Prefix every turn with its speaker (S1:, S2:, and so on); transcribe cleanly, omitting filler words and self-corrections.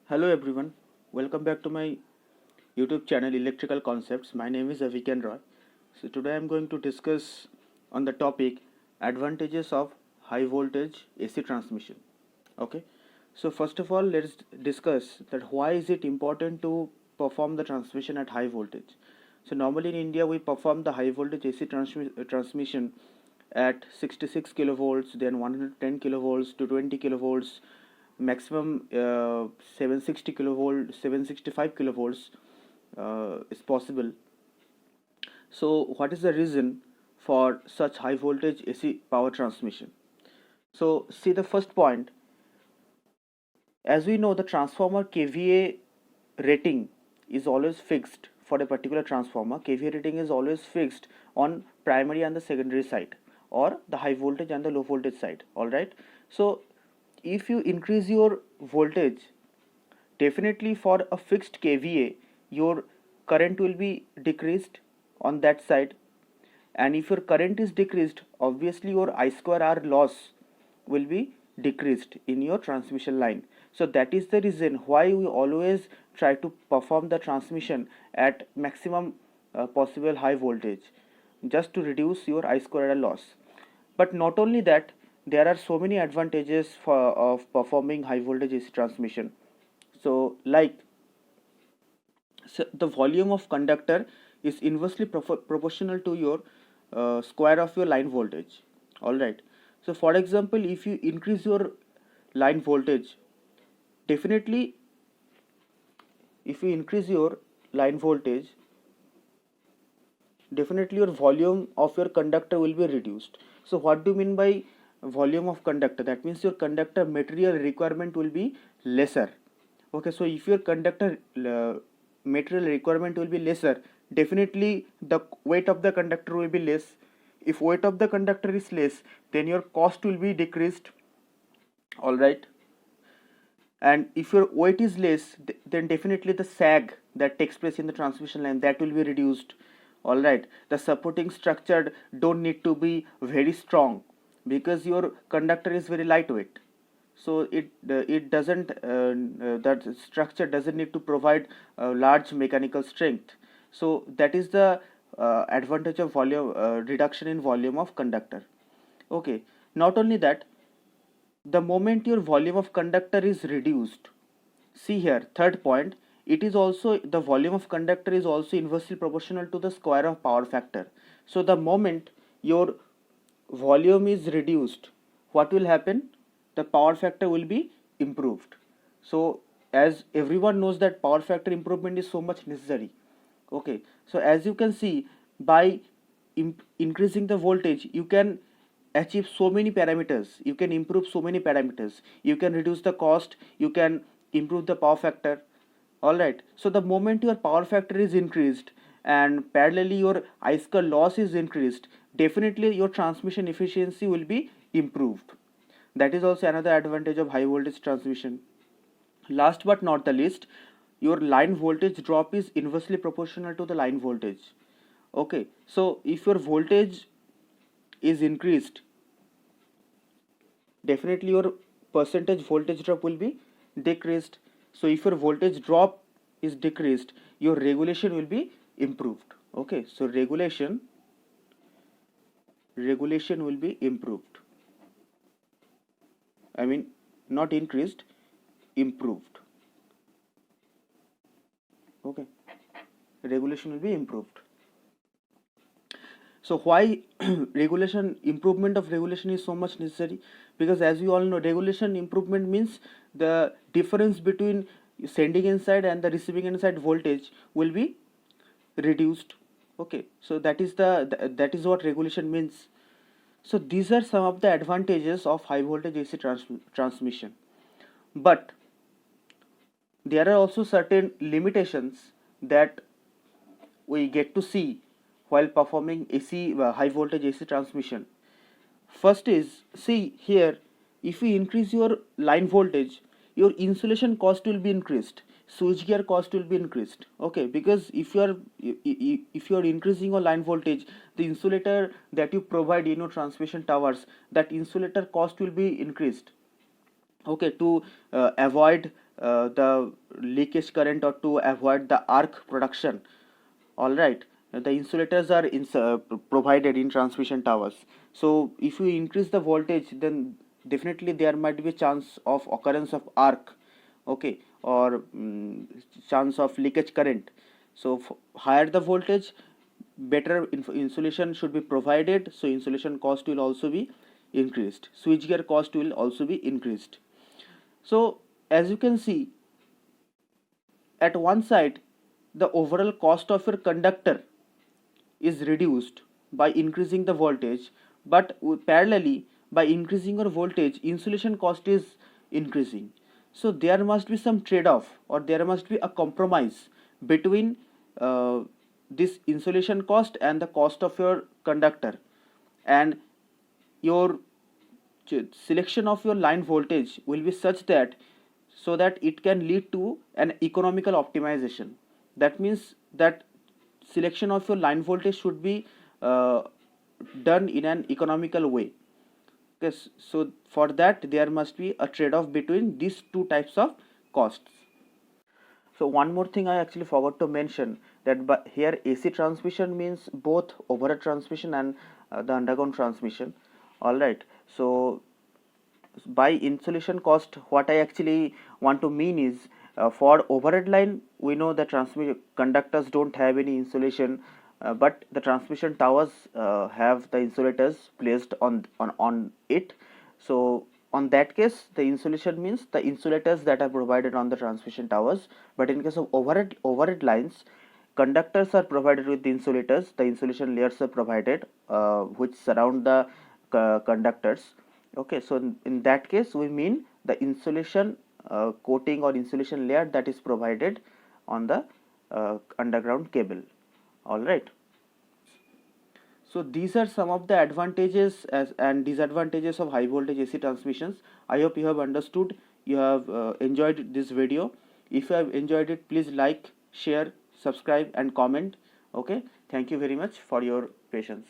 S1: Hello everyone, welcome back to my YouTube channel Electrical Concepts. My name is Avikan Roy. So today I am going to discuss on the topic advantages of high voltage AC transmission. Okay, so first of all let's discuss that why is it important to perform the transmission at high voltage. So normally in India we perform the high voltage AC transmission at 66 kilovolts, then 110 kilovolts to 20 kilovolts, maximum 760 kilovolt, 765 kilovolts is possible. So what is the reason for such high voltage AC power transmission? So see the first point, as we know the transformer kVA rating is always fixed for a particular transformer. kVA rating is always fixed on primary and the secondary side, or the high voltage and the low voltage side. All right, so if you increase your voltage, definitely for a fixed kVA your current will be decreased on that side, and if your current is decreased, obviously your I square R loss will be decreased in your transmission line. So that is the reason why we always try to perform the transmission at maximum possible high voltage, just to reduce your I square R loss. But not only that, there are so many advantages of performing high voltage AC transmission. So like, so the volume of conductor is inversely proportional to your square of your line voltage. All right, so for example, if you increase your line voltage, definitely if you increase your line voltage, definitely your volume of your conductor will be reduced. So what do you mean by volume of conductor? That means your conductor material requirement will be lesser. Okay, so if your conductor material requirement will be lesser, definitely the weight of the conductor will be less. If weight of the conductor is less, then your cost will be decreased. All right, and if your weight is less, then definitely the sag that takes place in the transmission line, that will be reduced. All right, the supporting structure don't need to be very strong, because your conductor is very lightweight. So it doesn't that structure doesn't need to provide large mechanical strength. So that is the advantage of volume reduction in volume of conductor. Okay, not only that, the moment your volume of conductor is reduced, see here, third point, it is also, the volume of conductor is also inversely proportional to the square of power factor. So the moment your volume is reduced, what will happen? The power factor will be improved. So as everyone knows that power factor improvement is so much necessary. Okay, so as you can see, by increasing the voltage, you can achieve so many parameters, you can improve so many parameters, you can reduce the cost, you can improve the power factor. All right, so the moment your power factor is increased and parallelly your I square loss is increased, definitely your transmission efficiency will be improved. That is also another advantage of high voltage transmission. Last but not the least, your line voltage drop is inversely proportional to the line voltage. Okay, so if your voltage is increased, definitely your percentage voltage drop will be decreased. So if your voltage drop is decreased, your regulation will be improved. Okay, so regulation will be improved. I mean, not increased, improved. Okay, regulation will be improved. So why regulation, improvement of regulation is so much necessary? Because as we all know, regulation improvement means the difference between sending end side and the receiving end side voltage will be reduced. Okay, so that is that is what regulation means. So these are some of the advantages of high voltage AC transmission. But there are also certain limitations that we get to see while performing AC high voltage AC transmission. First is, see here, if you increase your line voltage, your insulation cost will be increased, switchgear cost will be increased. Okay, because if you are increasing your line voltage, the insulator that you provide in your transmission towers, that insulator cost will be increased. Okay, to avoid the leakage current or to avoid the arc production. All right, the insulators are provided in transmission towers. So if you increase the voltage, then definitely there might be a chance of occurrence of arc, okay, or chance of leakage current. So higher the voltage, better insulation should be provided, so insulation cost will also be increased, switchgear cost will also be increased. So as you can see, at one side the overall cost of your conductor is reduced by increasing the voltage, but parallelly by increasing your voltage, insulation cost is increasing. So there must be some trade off, or there must be a compromise between this insulation cost and the cost of your conductor, and your selection of your line voltage will be such that, so that it can lead to an economical optimization. That means that selection of your line voltage should be uh, done in an economical way. Okay, so for that there must be a trade-off between these two types of costs. So one more thing I actually forgot to mention, that but here AC transmission means both overhead transmission and the underground transmission. All right. So by insulation cost, what I actually want to mean is, for overhead line we know the transmission conductors don't have any insulation, but the transmission towers have the insulators placed on it. So on that case the insulation means the insulators that are provided on the transmission towers. But in case of overhead lines, conductors are provided with the insulators, the insulation layers are provided which surround the conductors. Okay, so in that case we mean the insulation coating or insulation layer that is provided on the underground cable. All right. So these are some of the advantages and disadvantages of high voltage AC transmissions. I hope you have understood, you have enjoyed this video. If you have enjoyed it, please like, share, subscribe and comment. Okay, thank you very much for your patience.